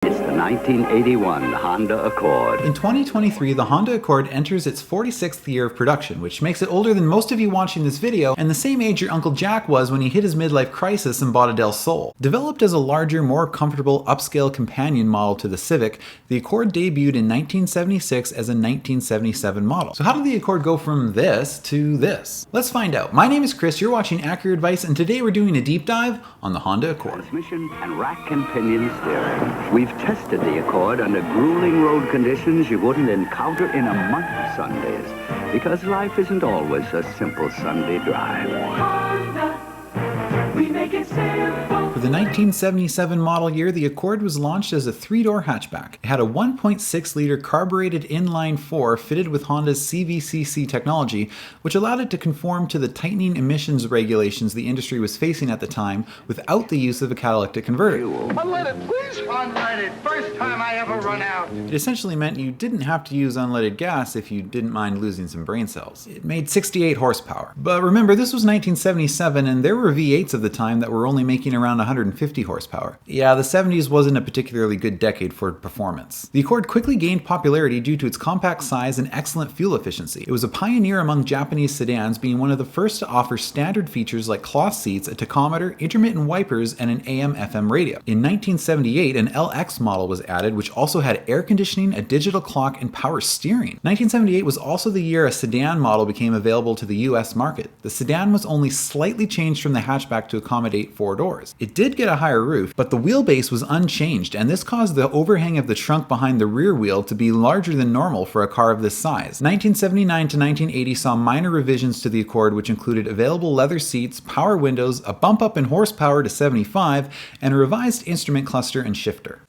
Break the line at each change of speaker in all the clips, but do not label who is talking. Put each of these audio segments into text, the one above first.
It's the 1981 Honda Accord.
In 2023, the Honda Accord enters its 46th year of production, which makes it older than most of you watching this video, and the same age your Uncle Jack was when he hit his midlife crisis and bought a Del Sol. Developed as a larger, more comfortable, upscale companion model to the Civic, the Accord debuted in 1976 as a 1977 model. So how did the Accord go from this to this? Let's find out. My name is Chris, you're watching Accurate Advice, and today we're doing a deep dive on the Honda Accord.
Transmission and rack and pinion steering. We've tested the Accord under grueling road conditions you wouldn't encounter in a month of Sundays, because life isn't always a simple Sunday drive.
Honda, we make it simple.
For the 1977 model year, the Accord was launched as a three-door hatchback. It had a 1.6-liter carbureted inline-4 fitted with Honda's CVCC technology, which allowed it to conform to the tightening emissions regulations the industry was facing at the time without the use of a catalytic converter.
Unleaded, please. Unleaded. First time I ever run out.
It essentially meant you didn't have to use unleaded gas if you didn't mind losing some brain cells. It made 68 horsepower. But remember, this was 1977 and there were V8s of the time that were only making around 150 horsepower. Yeah, the 70s wasn't a particularly good decade for performance. The Accord quickly gained popularity due to its compact size and excellent fuel efficiency. It was a pioneer among Japanese sedans, being one of the first to offer standard features like cloth seats, a tachometer, intermittent wipers, and an AM/FM radio. In 1978, an LX model was added, which also had air conditioning, a digital clock, and power steering. 1978 was also the year a sedan model became available to the US market. The sedan was only slightly changed from the hatchback to accommodate 4 doors. It did get a higher roof, but the wheelbase was unchanged, and this caused the overhang of the trunk behind the rear wheel to be larger than normal for a car of this size. 1979 to 1980 saw minor revisions to the Accord, which included available leather seats, power windows, a bump up in horsepower to 75, and a revised instrument cluster and shifter.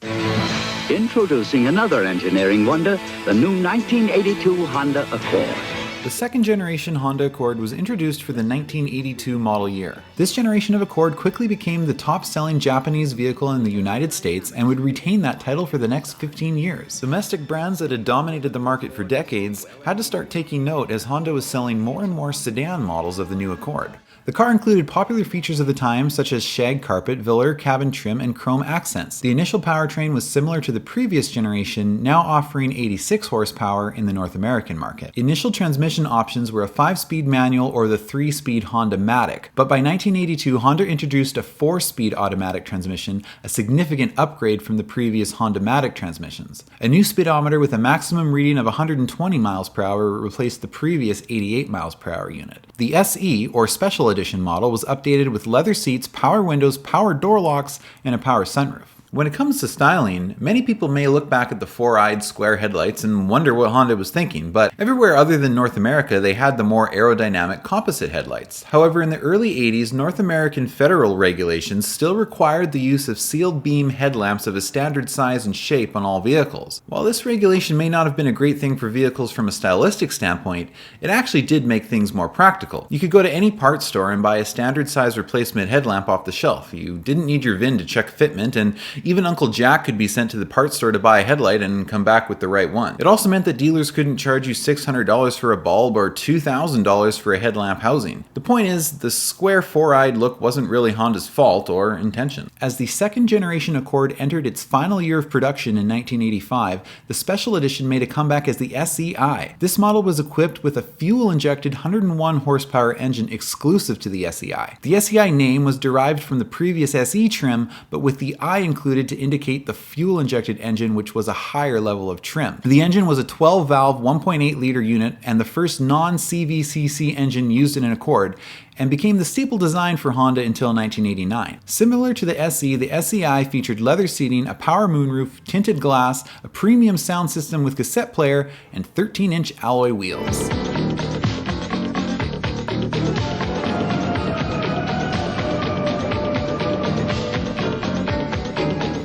Introducing another engineering wonder, the new 1982 Honda Accord.
The second generation Honda Accord was introduced for the 1982 model year. This generation of Accord quickly became the top-selling Japanese vehicle in the United States and would retain that title for the next 15 years. Domestic brands that had dominated the market for decades had to start taking note as Honda was selling more and more sedan models of the new Accord. The car included popular features of the time such as shag carpet, velour cabin trim, and chrome accents. The initial powertrain was similar to the previous generation, now offering 86 horsepower in the North American market. Initial transmission options were a 5-speed manual or the 3-speed Honda Matic, but by 1982 Honda introduced a 4-speed automatic transmission, a significant upgrade from the previous Honda Matic transmissions. A new speedometer with a maximum reading of 120 miles per hour replaced the previous 88 miles per hour unit. The SE, or Special Edition model, was updated with leather seats, power windows, power door locks, and a power sunroof. When it comes to styling, many people may look back at the 4-eyed square headlights and wonder what Honda was thinking, but everywhere other than North America they had the more aerodynamic composite headlights. However, in the early 80s, North American federal regulations still required the use of sealed beam headlamps of a standard size and shape on all vehicles. While this regulation may not have been a great thing for vehicles from a stylistic standpoint, it actually did make things more practical. You could go to any parts store and buy a standard size replacement headlamp off the shelf. You didn't need your VIN to check fitment, and even Uncle Jack could be sent to the parts store to buy a headlight and come back with the right one. It also meant that dealers couldn't charge you $600 for a bulb or $2,000 for a headlamp housing. The point is, the square 4-eyed look wasn't really Honda's fault or intention. As the second generation Accord entered its final year of production in 1985, the Special Edition made a comeback as the SEI. This model was equipped with a fuel-injected 101 horsepower engine exclusive to the SEI. The SEI name was derived from the previous SE trim, but with the I included to indicate the fuel-injected engine, which was a higher level of trim. The engine was a 12-valve, 1.8-liter unit and the first non-CVCC engine used in an Accord, and became the staple design for Honda until 1989. Similar to the SE, the SEI featured leather seating, a power moonroof, tinted glass, a premium sound system with cassette player, and 13-inch alloy wheels.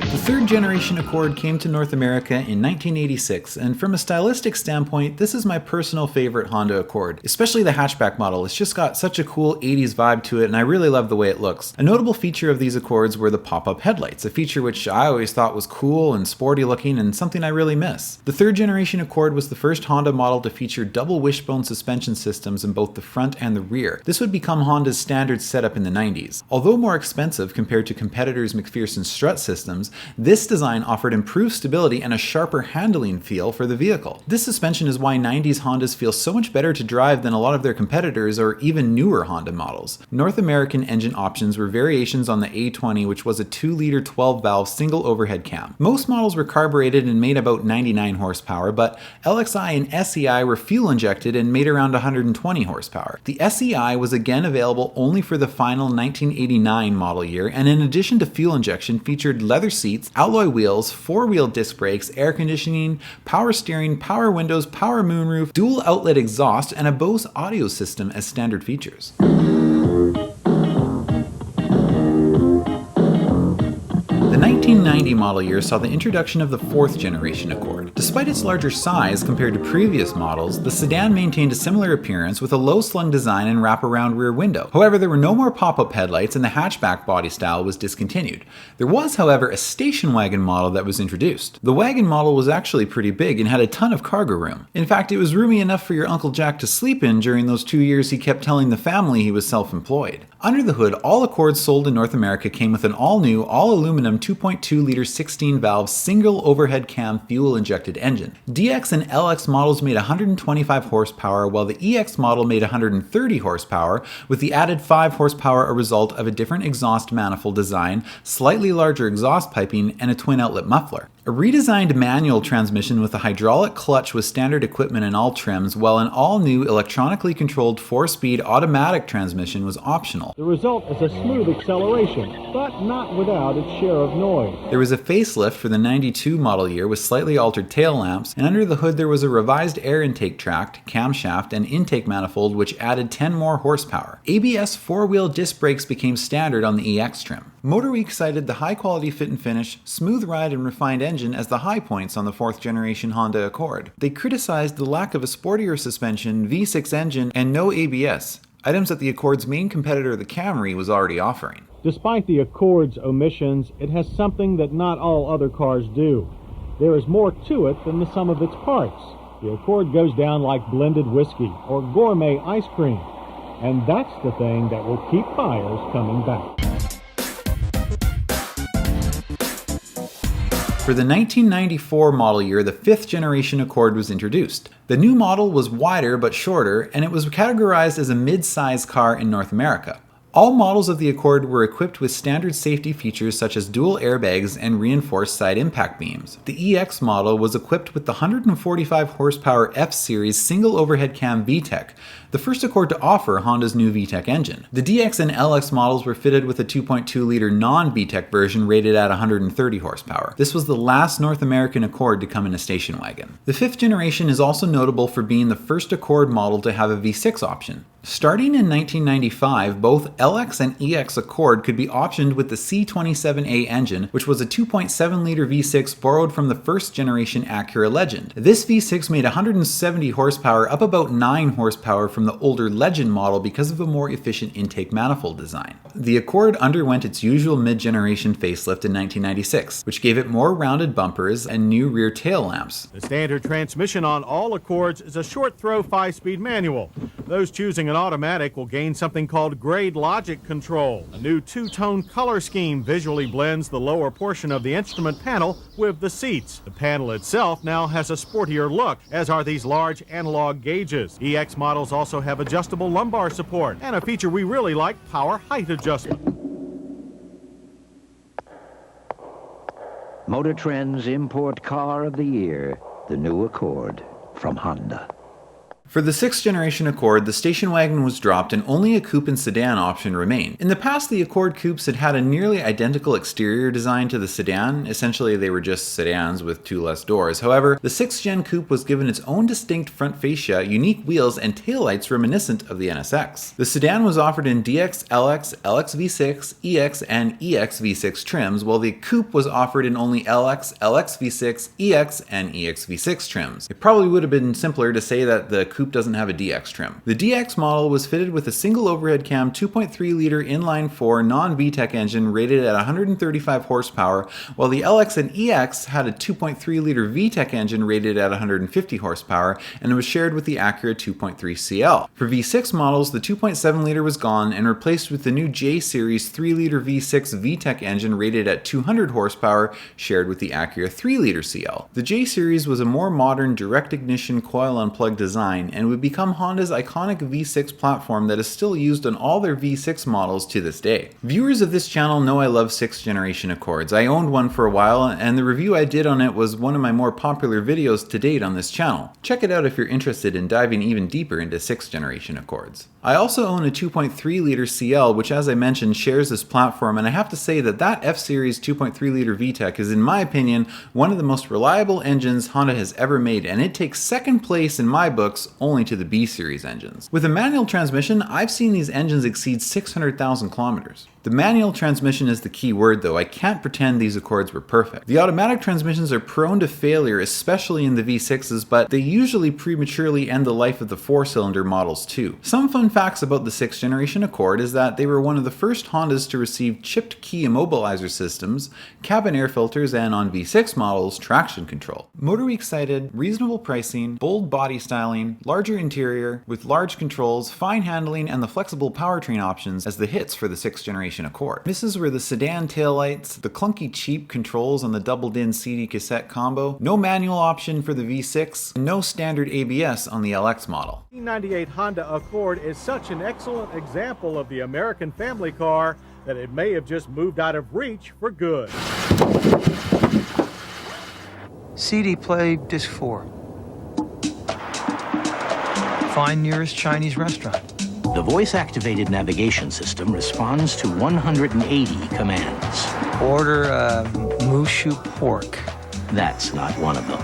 The third generation Accord came to North America in 1986, and from a stylistic standpoint, this is my personal favorite Honda Accord, especially the hatchback model. It's just got such a cool 80s vibe to it, and I really love the way it looks. A notable feature of these Accords were the pop-up headlights, a feature which I always thought was cool and sporty looking and something I really miss. The third generation Accord was the first Honda model to feature double wishbone suspension systems in both the front and the rear. This would become Honda's standard setup in the 90s. Although more expensive compared to competitors' McPherson strut systems, this This design offered improved stability and a sharper handling feel for the vehicle. This suspension is why 90s Hondas feel so much better to drive than a lot of their competitors or even newer Honda models. North American engine options were variations on the A20, which was a 2-liter 12-valve single overhead cam. Most models were carbureted and made about 99 horsepower, but LXI and SEI were fuel injected and made around 120 horsepower. The SEI was again available only for the final 1989 model year, and in addition to fuel injection, featured leather seats, alloy wheels, 4-wheel disc brakes, air conditioning, power steering, power windows, power moonroof, dual outlet exhaust, and a Bose audio system as standard features. The 1990 model year saw the introduction of the 4th generation Accord. Despite its larger size compared to previous models, the sedan maintained a similar appearance with a low-slung design and wraparound rear window. However, there were no more pop-up headlights and the hatchback body style was discontinued. There was, however, a station wagon model that was introduced. The wagon model was actually pretty big and had a ton of cargo room. In fact, it was roomy enough for your Uncle Jack to sleep in during those 2 years he kept telling the family he was self-employed. Under the hood, all Accords sold in North America came with an all-new, all-aluminum 2.2-liter 16-valve single overhead cam fuel-injected engine. DX and LX models made 125 horsepower, while the EX model made 130 horsepower, with the added 5 horsepower a result of a different exhaust manifold design, slightly larger exhaust piping, and a twin-outlet muffler. A redesigned manual transmission with a hydraulic clutch was standard equipment in all trims, while an all-new electronically controlled 4-speed automatic transmission was optional.
The result is a smooth acceleration, but not without its share of noise.
There was a facelift for the 92 model year with slightly altered tail lamps, and under the hood there was a revised air intake tract, camshaft, and intake manifold which added 10 more horsepower. ABS 4-wheel disc brakes became standard on the EX trim. MotorWeek cited the high-quality fit and finish, smooth ride, and refined engine as the high points on the 4th generation Honda Accord. They criticized the lack of a sportier suspension, V6 engine, and no ABS, items that the Accord's main competitor, the Camry, was already offering.
Despite the Accord's omissions, it has something that not all other cars do. There is more to it than the sum of its parts. The Accord goes down like blended whiskey or gourmet ice cream, and that's the thing that will keep buyers coming back.
For the 1994 model year, the 5th generation Accord was introduced. The new model was wider but shorter, and it was categorized as a mid-size car in North America. All models of the Accord were equipped with standard safety features such as dual airbags and reinforced side impact beams. The EX model was equipped with the 145 horsepower F-Series single overhead cam VTEC, the first Accord to offer Honda's new VTEC engine. The DX and LX models were fitted with a 2.2-liter non-VTEC version rated at 130 horsepower. This was the last North American Accord to come in a station wagon. The 5th generation is also notable for being the first Accord model to have a V6 option. Starting in 1995, both LX and EX Accord could be optioned with the C27A engine, which was a 2.7-liter V6 borrowed from the 1st generation Acura Legend. This V6 made 170 horsepower, up about 9 horsepower from the older Legend model because of a more efficient intake manifold design. The Accord underwent its usual mid-generation facelift in 1996, which gave it more rounded bumpers and new rear tail lamps.
The standard transmission on all Accords is a short-throw 5-speed manual. Those choosing an automatic will gain something called Grade Logic Control. A new 2-tone color scheme visually blends the lower portion of the instrument panel with the seats. The panel itself now has a sportier look, as are these large analog gauges. EX models also have adjustable lumbar support and a feature we really like, power height adjustment.
Motor Trend's Import Car of the Year, the new Accord from Honda.
For the 6th generation Accord, the station wagon was dropped and only a coupe and sedan option remained. In the past, the Accord coupes had had a nearly identical exterior design to the sedan. Essentially, they were just sedans with 2 less doors. However, the 6th gen coupe was given its own distinct front fascia, unique wheels, and taillights reminiscent of the NSX. The sedan was offered in DX, LX, LX V6, EX, and EX V6 trims, while the coupe was offered in only LX, LX V6, EX, and EX V6 trims. It probably would have been simpler to say that the coupe doesn't have a DX trim. The DX model was fitted with a single overhead cam 2.3-liter inline-4 non-VTEC engine rated at 135 horsepower, while the LX and EX had a 2.3-liter VTEC engine rated at 150 horsepower, and it was shared with the Acura 2.3 CL. For V6 models, the 2.7-liter was gone and replaced with the new J Series 3-liter V6 VTEC engine rated at 200 horsepower, shared with the Acura 3-liter CL. The J Series was a more modern direct ignition coil unplugged design and would become Honda's iconic V6 platform that is still used on all their V6 models to this day. Viewers of this channel know I love 6th generation Accords. I owned one for a while, and the review I did on it was one of my more popular videos to date on this channel. Check it out if you're interested in diving even deeper into 6th generation Accords. I also own a 2.3-liter CL, which as I mentioned shares this platform, and I have to say that F-Series 2.3-liter VTEC is in my opinion one of the most reliable engines Honda has ever made, and it takes second place in my books only to the B-Series engines. With a manual transmission, I've seen these engines exceed 600,000 kilometers. The manual transmission is the key word though. I can't pretend these Accords were perfect. The automatic transmissions are prone to failure, especially in the V6s, but they usually prematurely end the life of the 4-cylinder models too. Some fun facts about the 6th generation Accord is that they were one of the first Hondas to receive chipped key immobilizer systems, cabin air filters, and on V6 models, traction control. MotorWeek cited reasonable pricing, bold body styling, larger interior, with large controls, fine handling, and the flexible powertrain options as the hits for the 6th generation Accord. Misses were the sedan taillights, the clunky cheap controls on the doubled-in CD cassette combo, no manual option for the V6, and no standard ABS on the LX model.
The 1998 Honda Accord is such an excellent example of the American family car that it may have just moved out of reach for good.
CD play disc 4. Find nearest Chinese restaurant.
The voice-activated navigation system responds to 180 commands.
Order Mushu pork.
That's not one of them.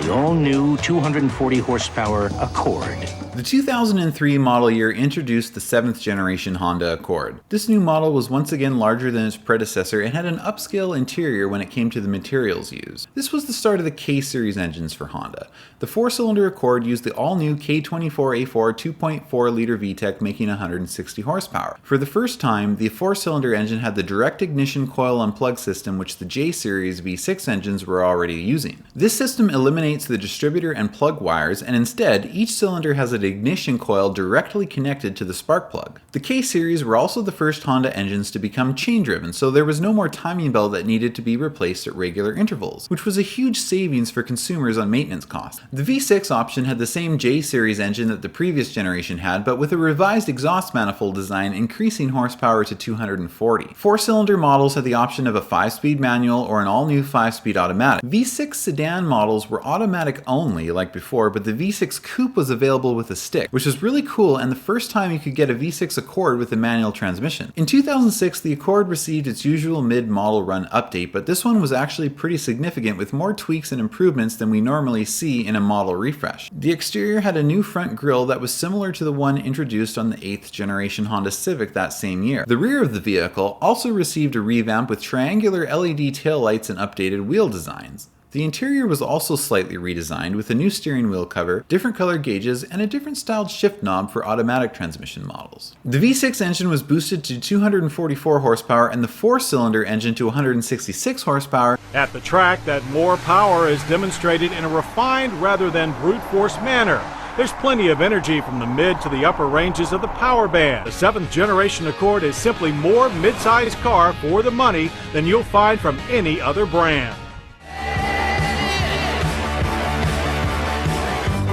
The all-new 240 horsepower Accord.
The 2003 model year introduced the 7th generation Honda Accord. This new model was once again larger than its predecessor and had an upscale interior when it came to the materials used. This was the start of the K-series engines for Honda. The 4-cylinder Accord used the all-new K24A4 2.4-liter VTEC making 160 horsepower. For the first time, the 4-cylinder engine had the direct ignition coil unplug system which the J-series V6 engines were already using. This system eliminates the distributor and plug wires, and instead, each cylinder has an ignition coil directly connected to the spark plug. The K-series were also the first Honda engines to become chain-driven, so there was no more timing belt that needed to be replaced at regular intervals, which was a huge savings for consumers on maintenance costs. The V6 option had the same J-series engine that the previous generation had, but with a revised exhaust manifold design increasing horsepower to 240. 4-cylinder models had the option of a 5-speed manual or an all-new 5-speed automatic. V6 sedan models were automatic only, like before, but the V6 Coupe was available with a stick, which was really cool and the first time you could get a V6 Accord with a manual transmission. In 2006, the Accord received its usual mid-model run update, but this one was actually pretty significant with more tweaks and improvements than we normally see in a model refresh. The exterior had a new front grille that was similar to the one introduced on the 8th generation Honda Civic that same year. The rear of the vehicle also received a revamp with triangular LED taillights and updated wheel designs. The interior was also slightly redesigned with a new steering wheel cover, different color gauges, and a different styled shift knob for automatic transmission models. The V6 engine was boosted to 244 horsepower and the 4-cylinder engine to 166 horsepower.
At the track, that more power is demonstrated in a refined rather than brute force manner. There's plenty of energy from the mid to the upper ranges of the power band. The 7th generation Accord is simply more mid-sized car for the money than you'll find from any other brand.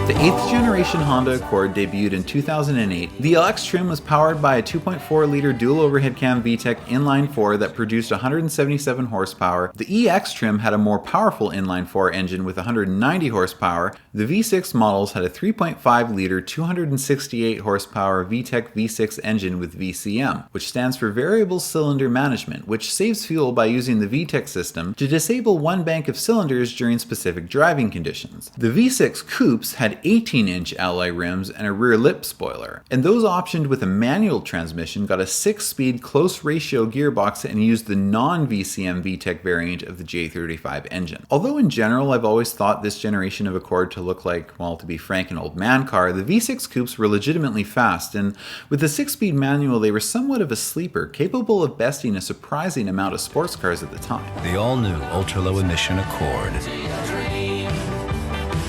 The 8th generation Honda Accord debuted in 2008. The LX trim was powered by a 2.4-liter dual overhead cam VTEC inline-4 that produced 177 horsepower. The EX trim had a more powerful inline-4 engine with 190 horsepower. The V6 models had a 3.5-liter 268 horsepower VTEC V6 engine with VCM, which stands for Variable Cylinder Management, which saves fuel by using the VTEC system to disable one bank of cylinders during specific driving conditions. The V6 Coupes had had 18-inch alloy rims and a rear lip spoiler. And those optioned with a manual transmission got a 6-speed close ratio gearbox and used the non-VCM VTEC variant of the J35 engine. Although in general I've always thought this generation of Accord to look like, well, to be frank, an old man car, the V6 coupes were legitimately fast, and with the 6-speed manual they were somewhat of a sleeper, capable of besting a surprising amount of sports cars at the time.
The all-new ultra-low emission Accord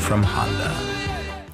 from Honda.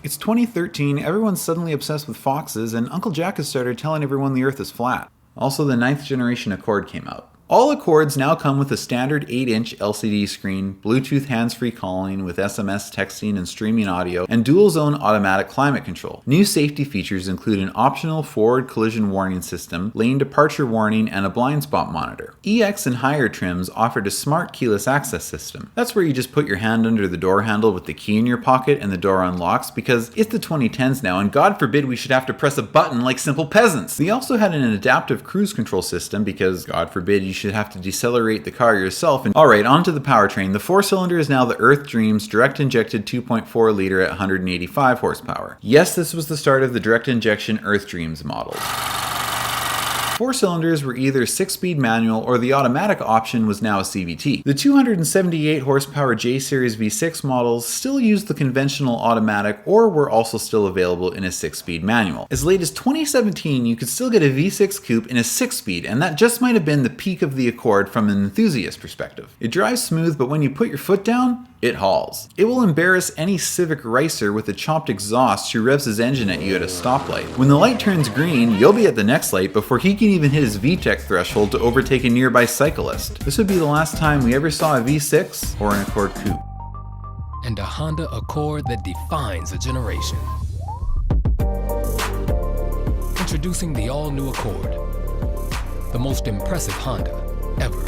It's 2013, everyone's suddenly obsessed with foxes, and Uncle Jack has started telling everyone the earth is flat. Also, the 9th generation Accord came out. All Accords now come with a standard 8-inch LCD screen, Bluetooth hands-free calling with SMS texting and streaming audio, and dual-zone automatic climate control. New safety features include an optional forward collision warning system, lane departure warning, and a blind spot monitor. EX and higher trims offered a smart keyless access system. That's where you just put your hand under the door handle with the key in your pocket and the door unlocks, because it's the 2010s now and God forbid we should have to press a button like simple peasants. They also had an adaptive cruise control system because God forbid you should have to decelerate the car yourself. And alright, onto the powertrain. The 4-cylinder is now the Earth Dreams direct injected 2.4 liter at 185 horsepower. Yes, this was the start of the direct injection Earth Dreams models. 4 cylinders were either 6-speed manual or the automatic option was now a CVT. The 278 horsepower J-Series V6 models still used the conventional automatic or were also still available in a 6-speed manual. As late as 2017, you could still get a V6 coupe in a 6-speed, and that just might have been the peak of the Accord from an enthusiast perspective. It drives smooth, but when you put your foot down, it hauls. It will embarrass any Civic racer with a chopped exhaust who revs his engine at you at a stoplight. When the light turns green, you'll be at the next light before he can even hit his VTEC threshold to overtake a nearby cyclist. This would be the last time we ever saw a V6 or an Accord coupe.
And a Honda Accord that defines a generation. Introducing the all-new Accord, the most impressive Honda ever.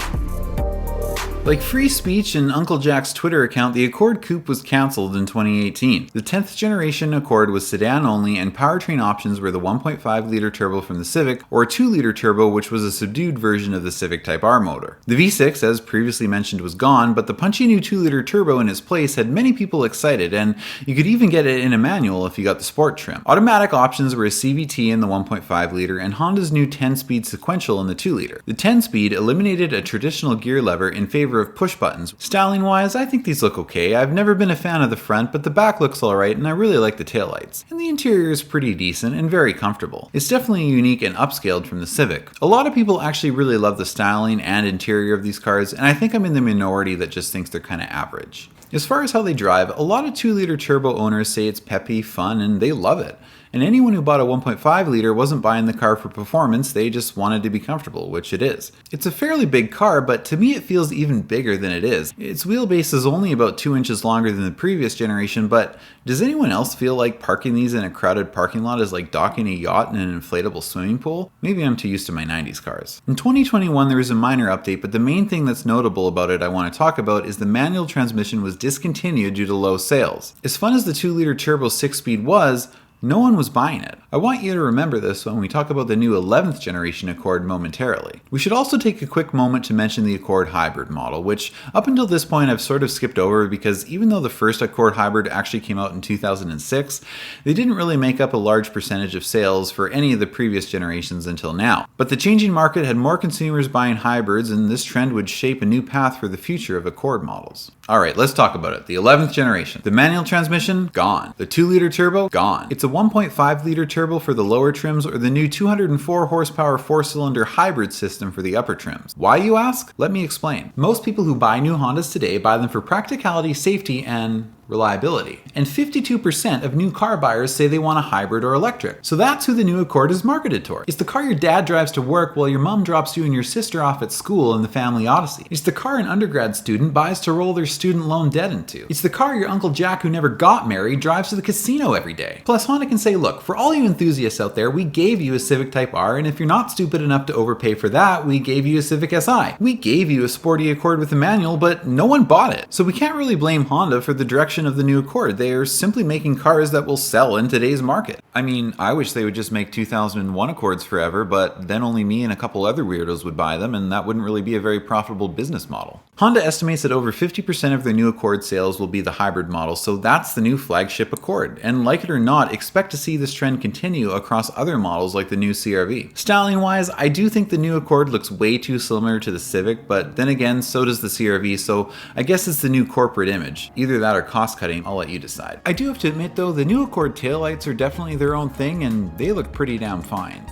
Like free speech and Uncle Jack's Twitter account, the Accord Coupe was cancelled in 2018. The 10th generation Accord was sedan only, and powertrain options were the 1.5-liter turbo from the Civic or a 2-liter turbo, which was a subdued version of the Civic Type R motor. The V6, as previously mentioned, was gone, but the punchy new 2-liter turbo in its place had many people excited, and you could even get it in a manual if you got the sport trim. Automatic options were a CVT in the 1.5-liter and Honda's new 10-speed sequential in the 2-liter. The 10-speed eliminated a traditional gear lever in favor of push buttons. Styling wise, I think these look okay. I've never been a fan of the front, but the back looks alright and I really like the taillights. And the interior is pretty decent and very comfortable. It's definitely unique and upscaled from the Civic. A lot of people actually really love the styling and interior of these cars, and I think I'm in the minority that just thinks they're kinda average. As far as how they drive, a lot of 2-liter turbo owners say it's peppy, fun, and they love it. And anyone who bought a 1.5-liter wasn't buying the car for performance, they just wanted to be comfortable, which it is. It's a fairly big car, but to me it feels even bigger than it is. Its wheelbase is only about 2 inches longer than the previous generation, but does anyone else feel like parking these in a crowded parking lot is like docking a yacht in an inflatable swimming pool? Maybe I'm too used to my 90s cars. In 2021 there was a minor update, but the main thing that's notable about it I want to talk about is the manual transmission was discontinued due to low sales. As fun as the 2-liter turbo 6-speed was, no one was buying it. I want you to remember this when we talk about the new 11th generation Accord momentarily. We should also take a quick moment to mention the Accord Hybrid model, which up until this point I've sort of skipped over because even though the first Accord Hybrid actually came out in 2006, they didn't really make up a large percentage of sales for any of the previous generations until now. But the changing market had more consumers buying hybrids, and this trend would shape a new path for the future of Accord models. Alright, let's talk about it. The 11th generation. The manual transmission, gone. The 2-liter turbo, gone. It's a 1.5-liter turbo for the lower trims or the new 204 horsepower 4-cylinder hybrid system for the upper trims. Why, you ask? Let me explain. Most people who buy new Hondas today buy them for practicality, safety, and reliability. And 52% of new car buyers say they want a hybrid or electric. So that's who the new Accord is marketed toward. It's the car your dad drives to work while your mom drops you and your sister off at school in the family odyssey. It's the car an undergrad student buys to roll their student loan debt into. It's the car your Uncle Jack who never got married drives to the casino every day. Plus Honda can say, look, for all you enthusiasts out there, we gave you a Civic Type R, and if you're not stupid enough to overpay for that, we gave you a Civic Si. We gave you a sporty Accord with a manual, but no one bought it. So we can't really blame Honda for the direction of the new Accord. They are simply making cars that will sell in today's market. I mean, I wish they would just make 2001 Accords forever, but then only me and a couple other weirdos would buy them, and that wouldn't really be a very profitable business model. Honda estimates that over 50% of their new Accord sales will be the hybrid model, so that's the new flagship Accord. And like it or not, expect to see this trend continue across other models like the new CR-V. Styling-wise, I do think the new Accord looks way too similar to the Civic, but then again, so does the CR-V, so I guess it's the new corporate image. Either that or cost-cutting, I'll let you decide. I do have to admit though, the new Accord taillights are definitely their own thing, and they look pretty damn fine.